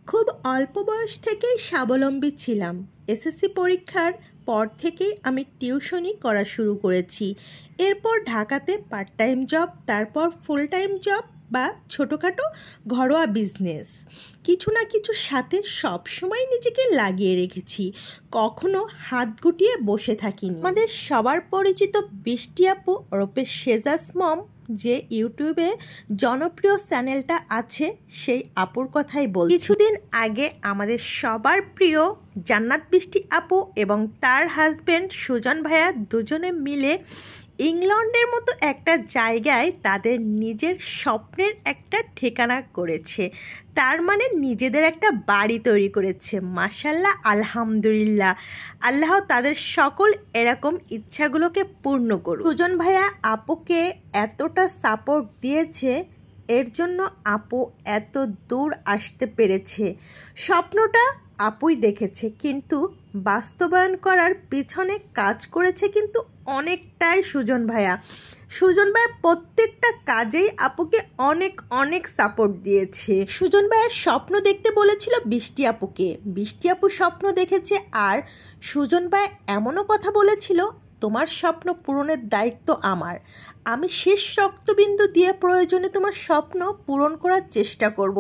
খুব অল্প বয়স থেকেই স্বাবলম্বী ছিলাম। এসএসসি পরীক্ষার পর থেকেই আমি টিউশনি করা শুরু করেছি। এরপর ঢাকাতে পার্ট টাইম জব, তারপর ফুল টাইম জব বা ছোটোখাটো ঘরোয়া বিজনেস, কিছু না কিছুর সাথে সবসময় নিজেকে লাগিয়ে রেখেছি, কখনো হাত গুটিয়ে বসে থাকিনি। আমাদের সবার পরিচিত বৃষ্টি আপু ওরফে শেজাস মম, যে ইউটিউবে জনপ্রিয় চ্যানেলটা আছে, সেই আপুর কথাই বল। কিছুদিন আগে আমাদের সবার প্রিয় জান্নাত বৃষ্টি আপু এবং তার হাজব্যান্ড সুজন ভাইয়া দুজনে মিলে ইংল্যান্ডের মতো একটা জায়গায় তাদের নিজের স্বপ্নের একটা ঠিকানা করেছে। তার মানে নিজেদের একটা বাড়ি তৈরি করেছে। মাশাআল্লাহ, আলহামদুলিল্লাহ, আল্লাহ তাদের সকল এরকম ইচ্ছাগুলোকে পূর্ণ করুন। সুজন ভাইয়া আপুকে এতটা সাপোর্ট দিয়েছে, এর জন্য আপু এত দূর আসতে পেরেছে। স্বপ্নটা আপুই দেখেছে, কিন্তু বাস্তবায়ন করার পিছনে কাজ করেছে কিন্তু অনেকটাই সুজন ভাইয়া। সুজন ভাইয়া প্রত্যেকটা কাজেই আপুকে অনেক অনেক সাপোর্ট দিয়েছে। সুজন ভাইয়ার স্বপ্ন দেখতে বলেছিল বৃষ্টি আপুকে, বৃষ্টি আপু স্বপ্ন দেখেছে। আর সুজন ভাইয়া এমনও কথা বলেছিল, তোমার স্বপ্ন পূরণের দায়িত্ব আমার, আমি শেষ রক্তবিন্দু দিয়ে প্রয়োজনে তোমার স্বপ্ন পূরণ করার চেষ্টা করব।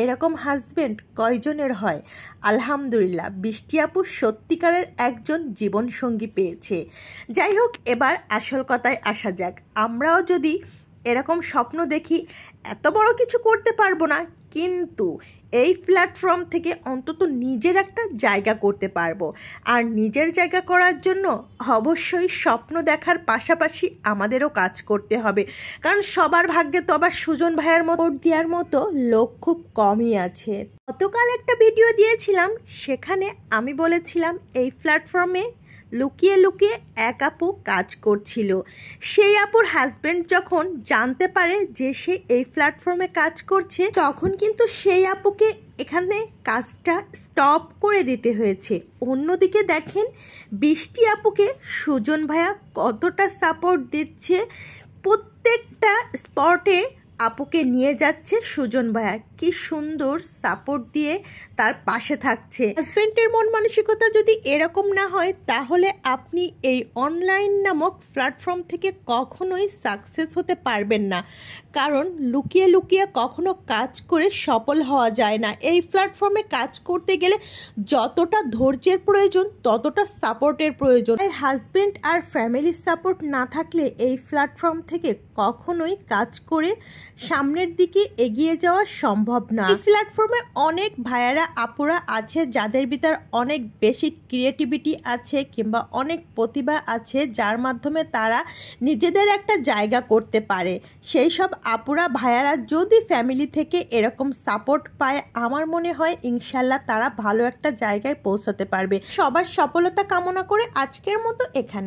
এরকম হাজব্যান্ড কয়জনের হয়? আলহামদুলিল্লাহ, বৃষ্টি আপু সত্যিকারের একজন জীবনসঙ্গী পেয়েছে। যাই হোক, এবার আসল কথায় আসা যাক। আমরাও যদি এরকম স্বপ্ন দেখি, এত বড় কিছু করতে পারবো না, কিন্তু এই প্ল্যাটফর্ম থেকে অন্তত নিজের একটা জায়গা করতে পারবো। আর নিজের জায়গা করার জন্য অবশ্যই স্বপ্ন দেখার পাশাপাশি আমাদেরও কাজ করতে হবে, কারণ সবার ভাগ্যে তো আবার সুজন ভাইয়ের মতো দেওয়ার মতো লোক খুব কমই আছে। গতকাল একটা ভিডিও দিয়েছিলাম, সেখানে আমি বলেছিলাম এই প্ল্যাটফর্মে লুকিয়ে লুকিয়ে এক আপু কাজ করছিল। সেই আপুর হাজব্যান্ড যখন জানতে পারে যে সে এই প্ল্যাটফর্মে কাজ করছে, তখন কিন্তু সেই আপুকে এখানে কাজটা স্টপ করে দিতে হয়েছে। অন্যদিকে দেখেন বৃষ্টি আপুকে সুজন ভাইয়া কতটা সাপোর্ট দিচ্ছে, প্রত্যেকটা স্পটে আপুকে নিয়ে যাচ্ছে সুজন ভাইয়া, কি সুন্দর সাপোর্ট দিয়ে তার পাশে থাকছে। হাজব্যান্ডের মন মানসিকতা যদি এরকম না হয়, তাহলে আপনি এই অনলাইন নামক প্ল্যাটফর্ম থেকে কখনোই সাকসেস হতে পারবেন না, কারণ লুকিয়ে লুকিয়ে কখনো কাজ করে সফল হওয়া যায় না। এই প্ল্যাটফর্মে কাজ করতে গেলে যতটা ধৈর্যের প্রয়োজন, ততটা সাপোর্টের প্রয়োজন। তাই হাজব্যান্ড আর ফ্যামিলির সাপোর্ট না থাকলে এই প্ল্যাটফর্ম থেকে কখনোই কাজ করে সামনের দিকে এগিয়ে যাওয়া সম্ভব না। এই প্ল্যাটফর্মে অনেক ভাইয়ারা আপুরা আছে যাদের ভিতর অনেক বেশি ক্রিয়েটিভিটি আছে কিংবা অনেক প্রতিভা আছে, যার মাধ্যমে তারা নিজেদের একটা জায়গা করতে পারে। সেই সব আপুরা ভাইয়ারা যদি ফ্যামিলি থেকে এরকম সাপোর্ট পায়, আমার মনে হয় ইনশাল্লাহ তারা ভালো একটা জায়গায় পৌঁছাতে পারবে। সবার সফলতা কামনা করে আজকের মতো এখানে।